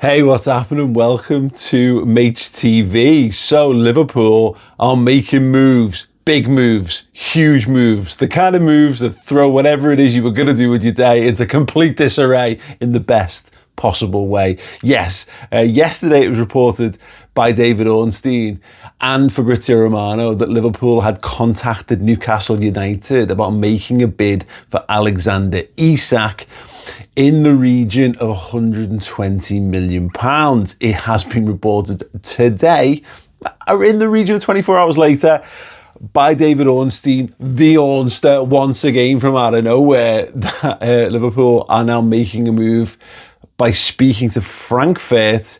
Hey, what's happening? Welcome to Mates TV. So Liverpool are making moves, big moves, huge moves, the kind of moves that throw whatever it is you were going to do with your day into complete disarray in the best possible way. Yes, yesterday it was reported by David Ornstein and Fabrizio Romano that Liverpool had contacted Newcastle United about making a bid for Alexander Isak in the region of £120 million. It has been reported today, in the region of 24 hours later, by David Ornstein, the Ornster, once again from out of nowhere, that Liverpool are now making a move by speaking to Frankfurt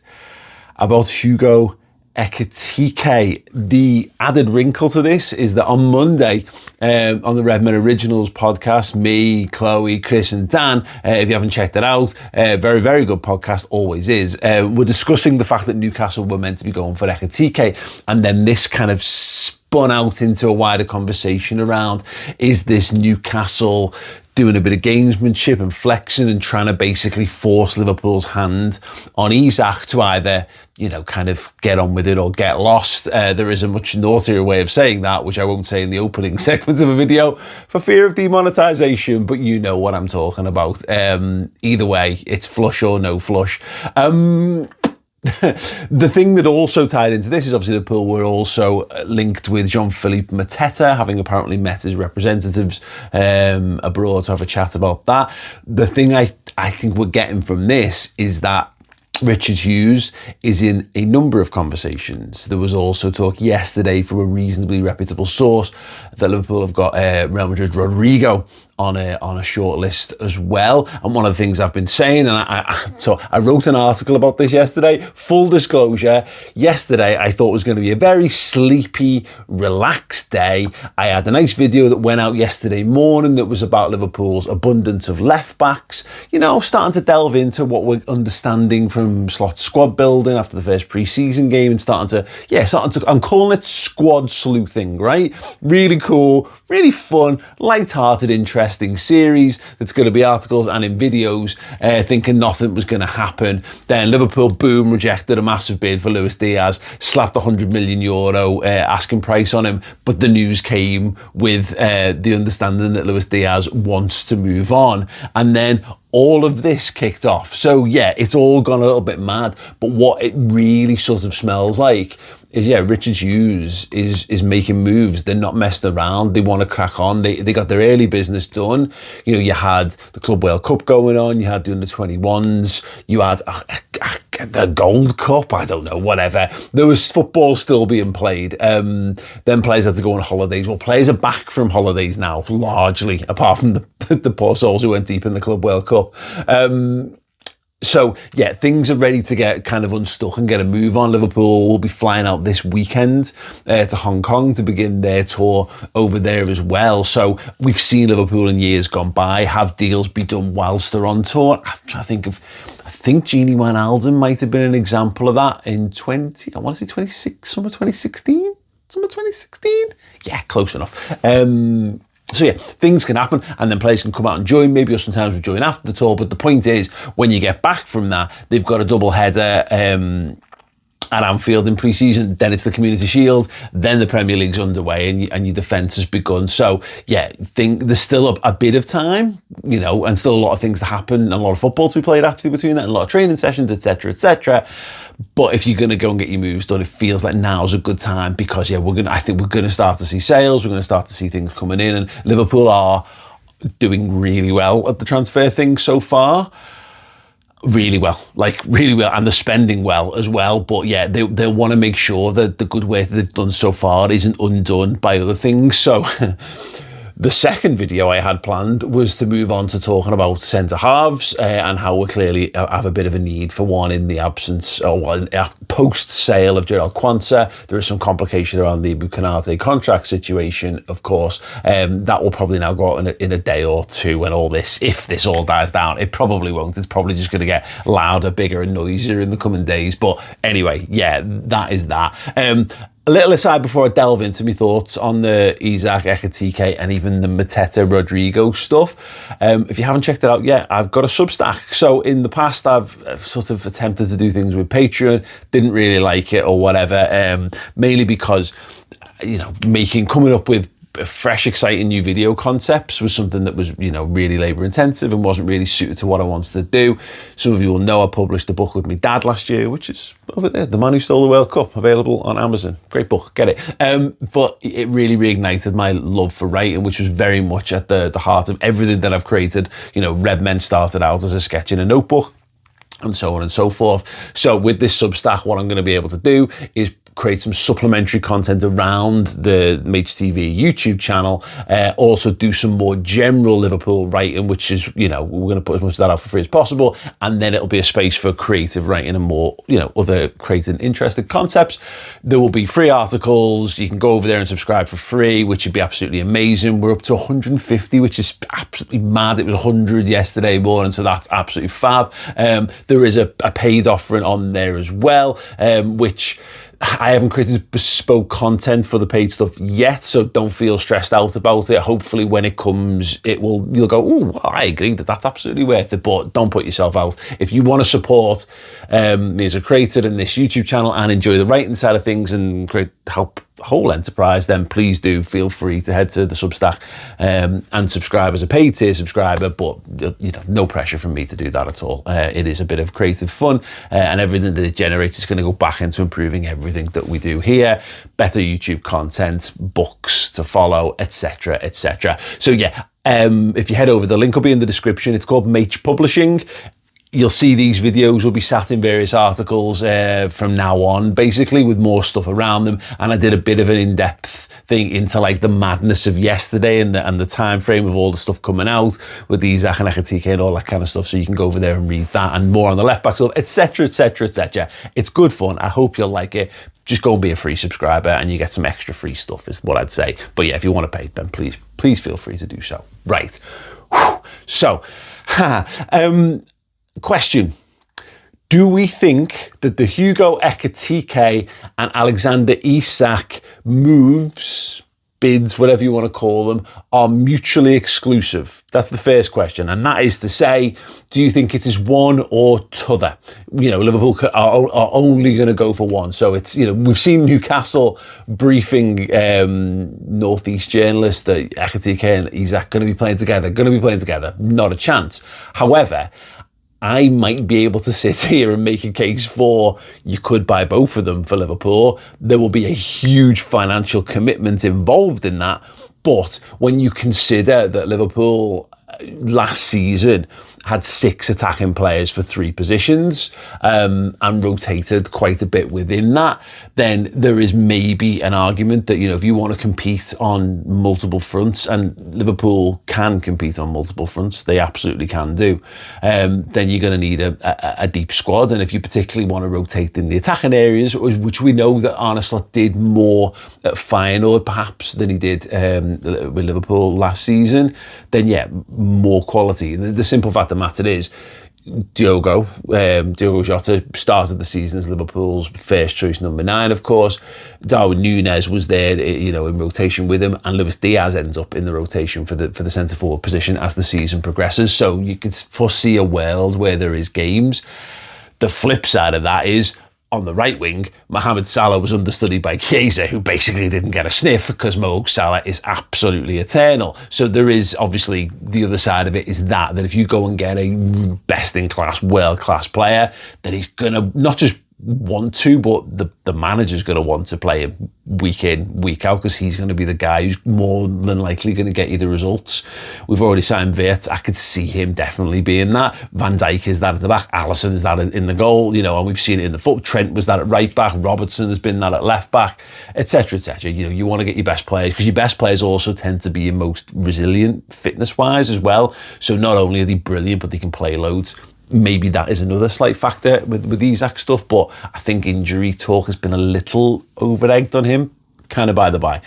about Hugo Ekitike. The added wrinkle to this is that on Monday, on the Redmen Originals podcast, me, Chloe, Chris and Dan, if you haven't checked it out, very, very good podcast, always is. We're discussing the fact that Newcastle were meant to be going for Ekitike, and then this kind of spun out into a wider conversation around, is this Newcastle doing a bit of gamesmanship and flexing and trying to basically force Liverpool's hand on Isak to either, kind of get on with it or get lost. There is a much naughtier way of saying that, which I won't say in the opening segment of a video for fear of demonetization, but you know what I'm talking about. Either way, it's flush or no flush. The thing that also tied into this is obviously Liverpool were also linked with Jean-Philippe Mateta, having apparently met his representatives abroad to have a chat about that. The thing I think we're getting from this is that Richard Hughes is in a number of conversations. There was also talk yesterday from a reasonably reputable source that Liverpool have got Real Madrid Rodrygo on a short list as well. And one of the things I've been saying, and I wrote an article about this yesterday. Full disclosure, yesterday I thought was going to be a very sleepy, relaxed day. I had a nice video that went out yesterday morning that was about Liverpool's abundance of left backs, starting to delve into what we're understanding from slot squad building after the first pre-season game and starting to, I'm calling it squad sleuthing, right? Really cool, really fun, light-hearted, interesting series that's going to be articles and in videos, thinking nothing was going to happen. Then Liverpool, boom, rejected a massive bid for Luis Diaz, slapped €100 million asking price on him, but the news came with the understanding that Luis Diaz wants to move on. And then all of this kicked off. So yeah, it's all gone a little bit mad, but what it really sort of smells like is, Richard Hughes is making moves. They're not messing around. They want to crack on. They got their early business done. You had the Club World Cup going on. You had the under-21s. You had the Gold Cup. I don't know, whatever. There was football still being played. Then players had to go on holidays. Well, players are back from holidays now, largely, apart from the poor souls who went deep in the Club World Cup. So, things are ready to get kind of unstuck and get a move on. Liverpool will be flying out this weekend to Hong Kong to begin their tour over there as well. So we've seen Liverpool in years gone by have deals be done whilst they're on tour. I think Gini Wijnaldum might have been an example of that in summer 2016? Summer 2016? Yeah, close enough. So things can happen and then players can come out and join. Maybe sometimes we join after the tour. But the point is, when you get back from that, they've got a double header at Anfield in pre-season. Then it's the Community Shield. Then the Premier League's underway and your defence has begun. So there's still a bit of time, and still a lot of things to happen and a lot of football to be played actually between that and a lot of training sessions, etc., etc. But if you're going to go and get your moves done, it feels like now's a good time because, I think we're going to start to see sales. We're going to start to see things coming in. And Liverpool are doing really well at the transfer thing so far. Really well. And they're spending well as well. But they'll want to make sure that the good work that they've done so far isn't undone by other things. So the second video I had planned was to move on to talking about centre-halves and how we clearly have a bit of a need for one in the absence, post-sale of Gerald Quansah. There is some complication around the Bukanate contract situation, of course. That will probably now go out in a day or two when all this, if this all dies down. It probably won't. It's probably just going to get louder, bigger and noisier in the coming days. But anyway, that is that. A little aside before I delve into my thoughts on the Isak, Ekitike and even the Mateta Rodrygo stuff. If you haven't checked it out yet, I've got a Substack. So in the past, I've sort of attempted to do things with Patreon, didn't really like it or whatever, mainly because, coming up with fresh, exciting new video concepts was something that was, really labour intensive and wasn't really suited to what I wanted to do. Some of you will know I published a book with my dad last year, which is over there, The Man Who Stole the World Cup, available on Amazon. Great book, get it. But it really reignited my love for writing, which was very much at the heart of everything that I've created. Red Men started out as a sketch in a notebook, and so on and so forth. So with this Substack, what I'm going to be able to do is create some supplementary content around the MHTV YouTube channel, also do some more general Liverpool writing, which is, we're going to put as much of that out for free as possible, and then it'll be a space for creative writing and more, other creating interesting concepts. There will be free articles. You can go over there and subscribe for free, which would be absolutely amazing. We're up to 150, which is absolutely mad. It was 100 yesterday morning, so that's absolutely fab. There is a paid offering on there as well, which I haven't created bespoke content for the paid stuff yet, so don't feel stressed out about it. Hopefully when it comes, you'll go, oh, I agree that's absolutely worth it, but don't put yourself out. If you want to support me as a creator in this YouTube channel and enjoy the writing side of things and help whole enterprise, then please do feel free to head to the Substack and subscribe as a paid tier subscriber, but no pressure from me to do that at all. It is a bit of creative fun, and everything that it generates is going to go back into improving everything that we do here. Better YouTube content, books to follow, etc, etc. So yeah, if you head over, the link will be in the description. It's called Mage Publishing. You'll see these videos will be sat in various articles from now on, basically, with more stuff around them. And I did a bit of an in-depth thing into like the madness of yesterday and the time frame of all the stuff coming out with the Isak and Ekitike and all that kind of stuff. So you can go over there and read that and more on the left back stuff, etc, etc, etc. It's good fun. I hope you'll like it. Just go and be a free subscriber and you get some extra free stuff is what I'd say. But yeah, if you want to pay, then please feel free to do so. Right. So, question. Do we think that the Hugo Ekitike and Alexander Isak moves, bids, whatever you want to call them, are mutually exclusive? That's the first question. And that is to say, do you think it is one or t'other? Liverpool are only going to go for one. So it's, we've seen Newcastle briefing Northeast journalists that Ekitike and Isak going to be playing together. Not a chance. However, I might be able to sit here and make a case for you could buy both of them for Liverpool. There will be a huge financial commitment involved in that. But when you consider that Liverpool last season had 6 attacking players for 3 positions and rotated quite a bit within that, then there is maybe an argument that, if you want to compete on multiple fronts, and Liverpool can compete on multiple fronts, they absolutely can do, then you're going to need a deep squad. And if you particularly want to rotate in the attacking areas, which we know that Arne Slot did more at Feyenoord perhaps than he did with Liverpool last season, then yeah, more quality. The simple fact of the matter is, Diogo Jota started the season as Liverpool's first choice number 9, of course. Darwin Núñez was there, in rotation with him, and Luis Diaz ends up in the rotation for the centre forward position as the season progresses. So you could foresee a world where there is games. The flip side of that is, on the right wing, Mohamed Salah was understudied by Chiesa, who basically didn't get a sniff because Mo Salah is absolutely eternal. So there is obviously the other side of it is that if you go and get a best-in-class, world-class player, that he's going to not just want to, but the manager's going to want to play him week in, week out, because he's going to be the guy who's more than likely going to get you the results. We've already signed Wirtz. I could see him definitely being that. Van Dijk is that at the back. Alisson is that in the goal, and we've seen it in the foot. Trent was that at right back. Robertson has been that at left back, etc, etc. You want to get your best players, because your best players also tend to be your most resilient fitness-wise as well. So not only are they brilliant, but they can play loads. Maybe that is another slight factor with Isak stuff, but I think injury talk has been a little over-egged on him, kind of by the by.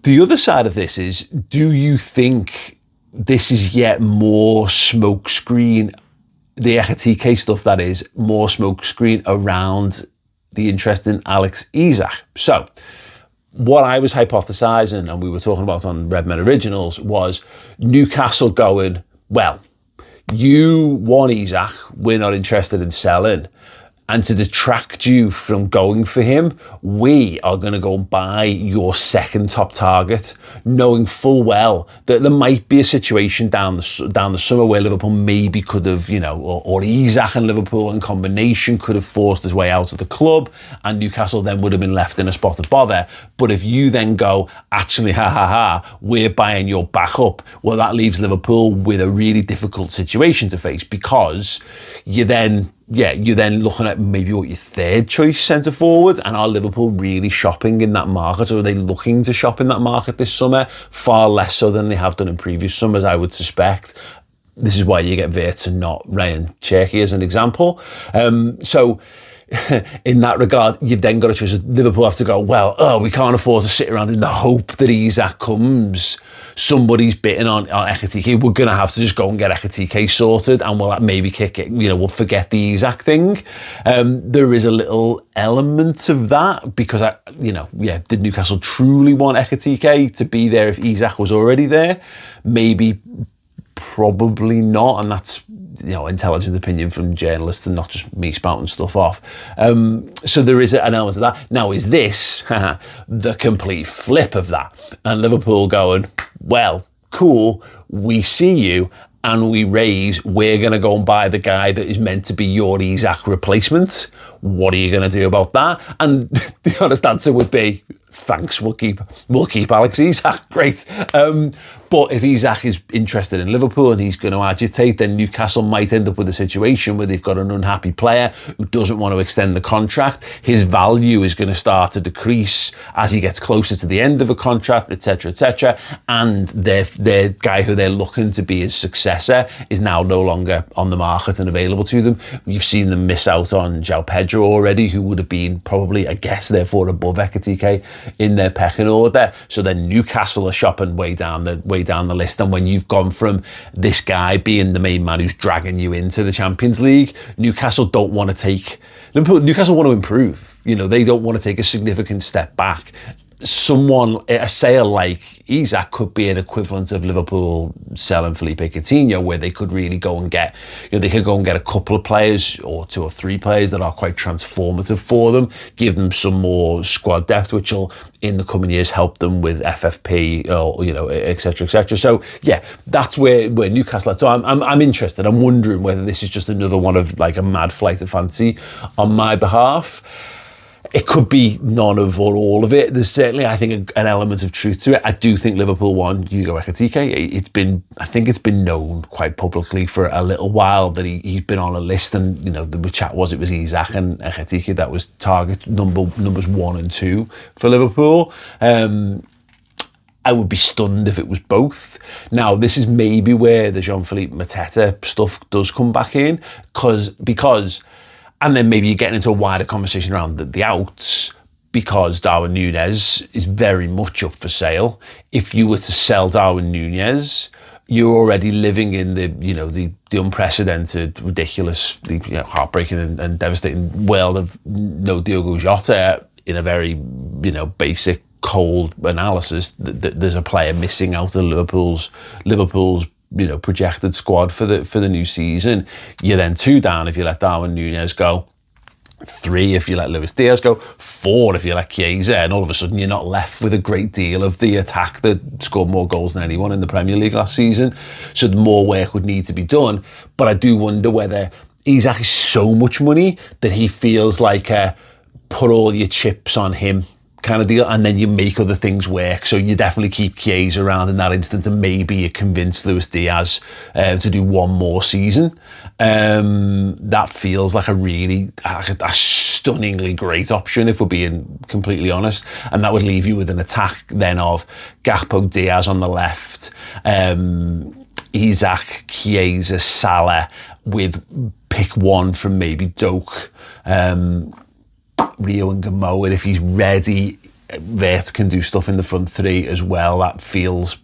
The other side of this is, do you think this is yet more smokescreen, the Ekitike stuff that is, more smokescreen around the interest in Alex Isak. So what I was hypothesising, and we were talking about on Redmen Originals, was Newcastle going, well, you want Isak, we're not interested in selling. And to detract you from going for him, we are going to go and buy your second top target, knowing full well that there might be a situation down the summer where Liverpool maybe could have, or Isak and Liverpool in combination could have forced his way out of the club, and Newcastle then would have been left in a spot of bother. But if you then go, actually, we're buying your backup, well, that leaves Liverpool with a really difficult situation to face, because you're then looking at maybe what your third choice centre forward, and are Liverpool really shopping in that market, or are they looking to shop in that market this summer? Far less so than they have done in previous summers, I would suspect. This is why you get Wirtz and not Ryan Cherki as an example. So in that regard, you've then got a choice. Liverpool have to go, we can't afford to sit around in the hope that Isak comes. Somebody's bitten on Ekitiké. We're going to have to just go and get Ekitiké sorted, and we'll maybe kick it, we'll forget the Isak thing. There is a little element of that, because, did Newcastle truly want Ekitiké to be there if Isak was already there? Maybe, probably not, and that's intelligent opinion from journalists and not just me spouting stuff off. So there is an element of that. Now, is this the complete flip of that? And Liverpool going, well, cool, we see you and we raise, we're going to go and buy the guy that is meant to be your Isak replacement. What are you going to do about that? And the honest answer would be, thanks, we'll keep Alex Isak, great. But if Isak is interested in Liverpool and he's going to agitate, then Newcastle might end up with a situation where they've got an unhappy player who doesn't want to extend the contract. His value is going to start to decrease as he gets closer to the end of a contract, etc., etc. And their guy who they're looking to be his successor is now no longer on the market and available to them. You've seen them miss out on João Pedro already, who would have been probably, I guess, therefore above Ekitike in their pecking order. So then Newcastle are shopping way down the list, and when you've gone from this guy being the main man who's dragging you into the Champions League, Newcastle want to improve. They don't want to take a significant step back. A sale like Isak could be an equivalent of Liverpool selling Felipe Coutinho, where they could really go and get, they could go and get a couple of players or 2 or 3 players that are quite transformative for them, give them some more squad depth, which will in the coming years help them with FFP, or etc., etc. So yeah, that's where Newcastle are. So I'm interested. I'm wondering whether this is just another one of like a mad flight of fancy on my behalf. It could be none of or all of it. There's certainly, I think, an element of truth to it. I do think Liverpool want Hugo Ekitike. I think it's been known quite publicly for a little while that he's been on a list, and the chat was it was Isak and Ekitike that was target numbers 1 and 2 for Liverpool. I would be stunned if it was both. Now, this is maybe where the Jean-Philippe Mateta stuff does come back in, because. And then maybe you're getting into a wider conversation around the outs, because Darwin Núñez is very much up for sale. If you were to sell Darwin Núñez, you're already living in the unprecedented, ridiculously heartbreaking and devastating world of no Diogo Jota. In a very basic cold analysis, there's a player missing out of Liverpool's projected squad for the new season. You're then 2 down if you let Darwin Núñez go, 3 if you let Luis Diaz go, 4 if you let Chiesa, and all of a sudden you're not left with a great deal of the attack that scored more goals than anyone in the Premier League last season. So more work would need to be done. But I do wonder whether Isak is so much money that he feels like put all your chips on him kind of deal, and then you make other things work. So you definitely keep Chiesa around in that instance, and maybe you convince Luis Diaz to do 1 more season. That feels like a stunningly great option, if we're being completely honest. And that would leave you with an attack then of Gakpo, Diaz on the left, Isak, Chiesa, Salah, with pick 1 from maybe Doak, Rio and Gamoa. If he's ready, Wirtz can do stuff in the front 3 as well. That feels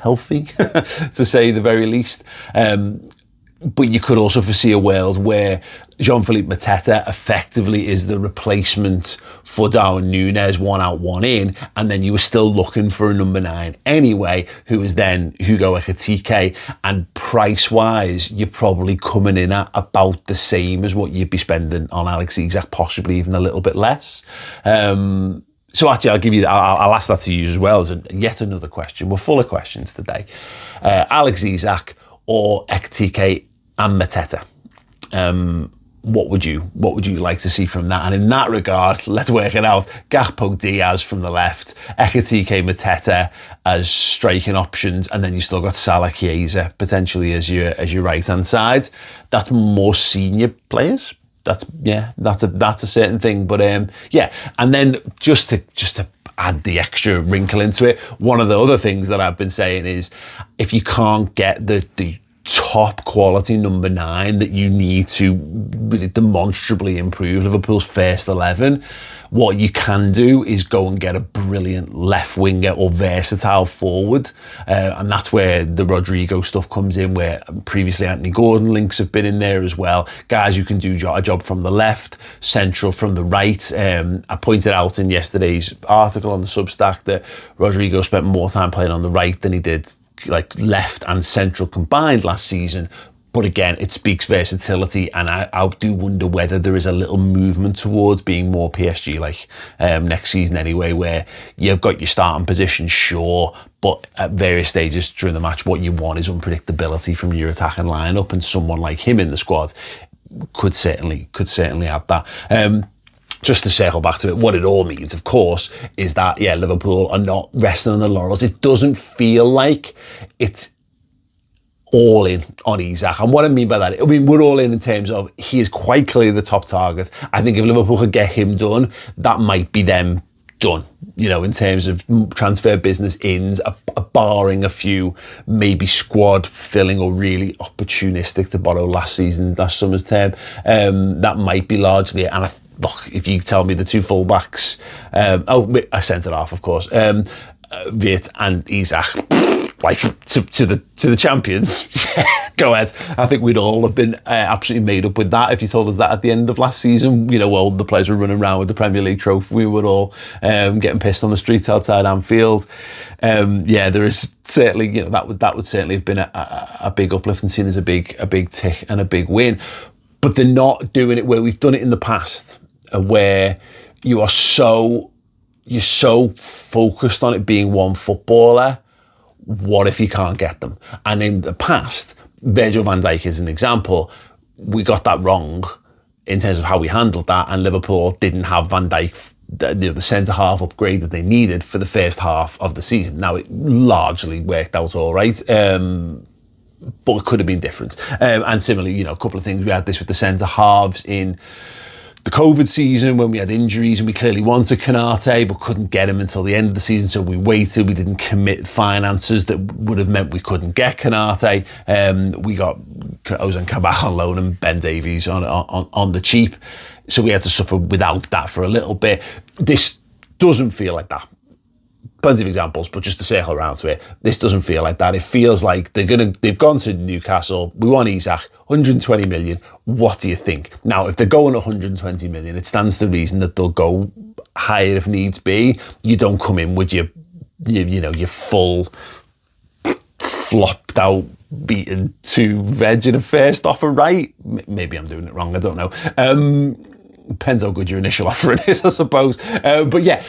healthy, to say the very least. But you could also foresee a world where Jean-Philippe Mateta effectively is the replacement for Darwin Núñez, one out, one in, and then you were still looking for a number 9 anyway, who is then Hugo Ekitike, and price-wise, you're probably coming in at about the same as what you'd be spending on Alex Isak, possibly even a little bit less. So actually, I'll ask that to you as well as yet another question. We're full of questions today. Alex Isak or Ekitike and Mateta? What would you like to see from that? And in that regard, let's work it out. Gakpo, Diaz from the left, Ekitike, Mateta as striking options, and then you still got Salah, Chiesa potentially as your right hand side. That's more senior players. That's a certain thing. But and then just to add the extra wrinkle into it, one of the other things that I've been saying is if you can't get the top quality number 9 that you need to really demonstrably improve Liverpool's first 11, what you can do is go and get a brilliant left winger or versatile forward, and that's where the Rodrygo stuff comes in, where previously Anthony Gordon links have been in there as well. Guys who can do a job from the left, central from the right. I pointed out in yesterday's article on the Substack that Rodrygo spent more time playing on the right than he did like left and central combined last season. But again, it speaks versatility, and I do wonder whether there is a little movement towards being more PSG like next season anyway, where you've got your starting position, sure, but at various stages during the match, what you want is unpredictability from your attacking lineup, and someone like him in the squad could certainly add that. Just to circle back to it, what it all means, of course, is that, Liverpool are not resting on the laurels. It doesn't feel like it's all in on Isak. And what I mean by that, we're all in terms of he is quite clearly the top target. I think if Liverpool could get him done, that might be them done, in terms of transfer business ins, barring a few maybe squad filling or really opportunistic, to borrow last summer's term. That might be largely it. And look, if you tell me the two fullbacks, I sent it off, of course, Viet and Isak, like to the champions, go ahead. I think we'd all have been absolutely made up with that if you told us that at the end of last season. While the players were running around with the Premier League trophy, we were all getting pissed on the streets outside Anfield. There is certainly, that would certainly have been a big uplift and seen as a big tick and a big win. But they're not doing it where we've done it in the past, where you're so focused on it being one footballer. What if you can't get them? And in the past, Virgil van Dijk is an example. We got that wrong in terms of how we handled that, and Liverpool didn't have Van Dijk, the centre-half upgrade that they needed for the first half of the season. Now, it largely worked out all right, but it could have been different. And similarly, a couple of things. We had this with the centre-halves in the COVID season when we had injuries, and we clearly wanted Konate but couldn't get him until the end of the season, so we waited. We didn't commit finances that would have meant we couldn't get Konate. We got Ozan Kabak on loan and Ben Davies on the cheap, so we had to suffer without that for a little bit. This doesn't feel like that. Plenty of examples, but just to circle around to it, this doesn't feel like that. It feels like they've gone to Newcastle. We want Isak, 120 million. What do you think? Now, if they're going 120 million, it stands to reason that they'll go higher if needs be. You don't come in with your full flopped out, beaten to veg in a first offer, right? Maybe I'm doing it wrong. I don't know. Depends how good your initial offering is, I suppose. But yeah,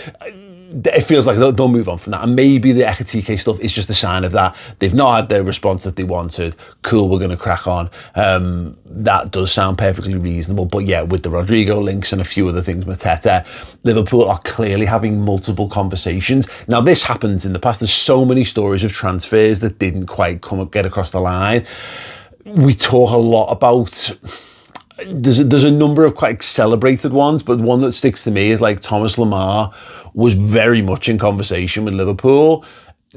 it feels like they'll move on from that, and maybe the Ekitike stuff is just a sign of that. They've not had the response that they wanted. Cool, we're going to crack on. That does sound perfectly reasonable, but yeah, with the Rodrygo links and a few other things, Mateta, Liverpool are clearly having multiple conversations. Now, this happens in the past. There's so many stories of transfers that didn't quite get across the line. We talk a lot about. There's a number of quite celebrated ones, but one that sticks to me is like Thomas Lemar was very much in conversation with Liverpool.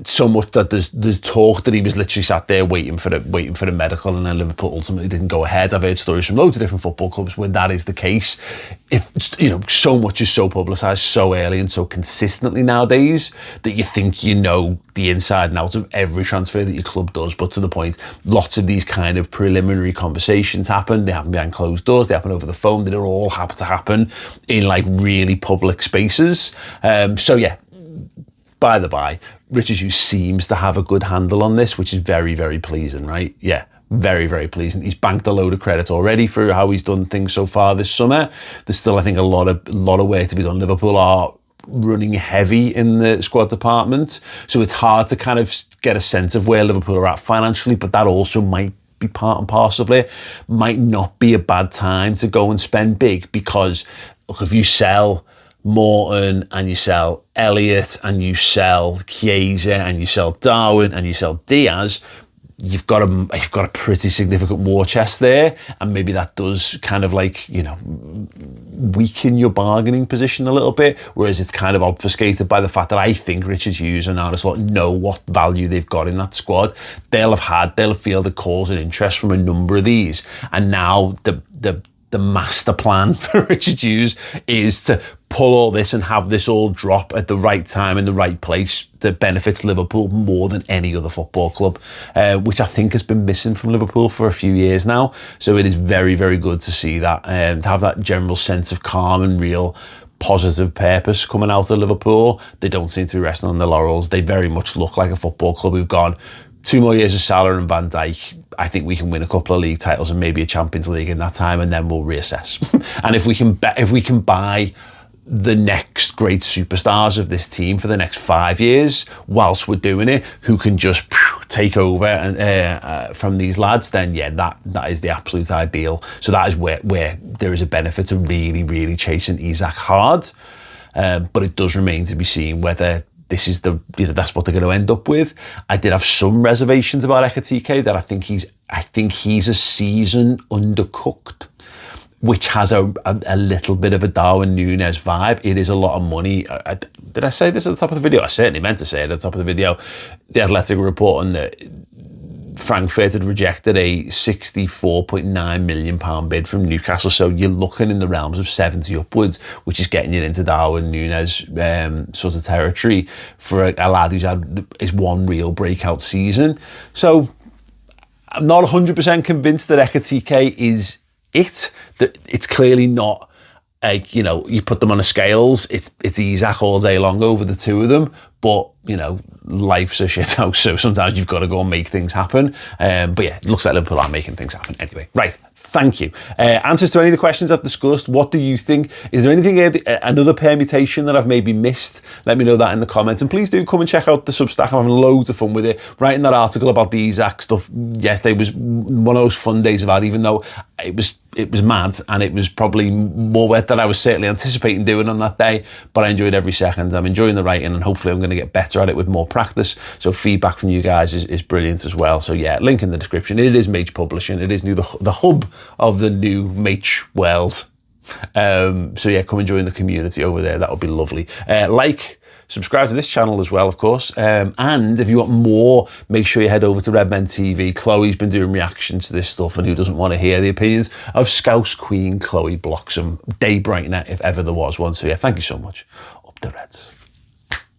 so much that there's talk that he was literally sat there waiting for the medical, and then Liverpool ultimately didn't go ahead. I've heard stories from loads of different football clubs when that is the case. If so much is so publicised so early and so consistently nowadays that you think you know the inside and out of every transfer that your club does. But to the point, lots of these kind of preliminary conversations happen. They happen behind closed doors. They happen over the phone. They don't all happen to happen in like really public spaces. So yeah. By the by, Richard Hughes seems to have a good handle on this, which is very, very pleasing, right? Yeah, very, very pleasing. He's banked a load of credit already for how he's done things so far this summer. There's still, I think, a lot of work to be done. Liverpool are running heavy in the squad department, so it's hard to kind of get a sense of where Liverpool are at financially, but that also might be part and parcel of it. Might not be a bad time to go and spend big, because look, if you sell Morton and you sell Elliott and you sell Chiesa and you sell Darwin and you sell Diaz, you've got a pretty significant war chest there, and maybe that does kind of like, weaken your bargaining position a little bit, whereas it's kind of obfuscated by the fact that I think Richard Hughes and Arne Slot know what value they've got in that squad. They'll have fielded calls and interest from a number of these, and now the master plan for Richard Hughes is to pull all this and have this all drop at the right time in the right place that benefits Liverpool more than any other football club, which I think has been missing from Liverpool for a few years now. So it is very, very good to see that, to have that general sense of calm and real positive purpose coming out of Liverpool. They don't seem to be resting on their laurels. They very much look like a football club who've gone 2 more years of Salah and Van Dijk. I think we can win a couple of league titles and maybe a Champions League in that time, and then we'll reassess. And if we can buy the next great superstars of this team for the next 5 years whilst we're doing it, who can just take over and from these lads, then yeah, that is the absolute ideal. So that is where there is a benefit to really, really chasing Isak hard. But it does remain to be seen whether this is that's what they're going to end up with. I did have some reservations about Ekitike, that I think he's a season undercooked, which has a little bit of a Darwin Núñez vibe. It is a lot of money. Did I say this at the top of the video? I certainly meant to say it at the top of the video. The Athletic were reporting that Frankfurt had rejected a £64.9 million bid from Newcastle. So you're looking in the realms of 70 upwards, which is getting you into Darwin Núñez sort of territory for a lad who's had his one real breakout season. So I'm not 100% convinced that Ekitike is it. That it's clearly not like, you put them on a scales, it's Isak all day long over the two of them, but life's a shit house, so sometimes you've got to go and make things happen. But yeah, it looks like Liverpool are making things happen anyway. Right, thank you. Answers to any of the questions I've discussed. What do you think? Is there anything, another permutation that I've maybe missed? Let me know that in the comments, and please do come and check out the Substack. I'm having loads of fun with it. Writing that article about the Isak stuff yesterday was one of those fun days I've had, even though it was mad, and it was probably more work than I was certainly anticipating doing on that day, but I enjoyed every second. I'm enjoying the writing, and hopefully I'm going to get better at it with more practice. So feedback from you guys is brilliant as well. So yeah, link in the description. It is Mage Publishing. It is the hub of the new Mage world. So yeah, come and join the community over there. That would be lovely. Subscribe to this channel as well, of course. And if you want more, make sure you head over to Redmen TV. Chloe's been doing reactions to this stuff, and who doesn't want to hear the opinions of Scouse Queen Chloe Bloxham, day brightener if ever there was one. So yeah, thank you so much. Up the Reds.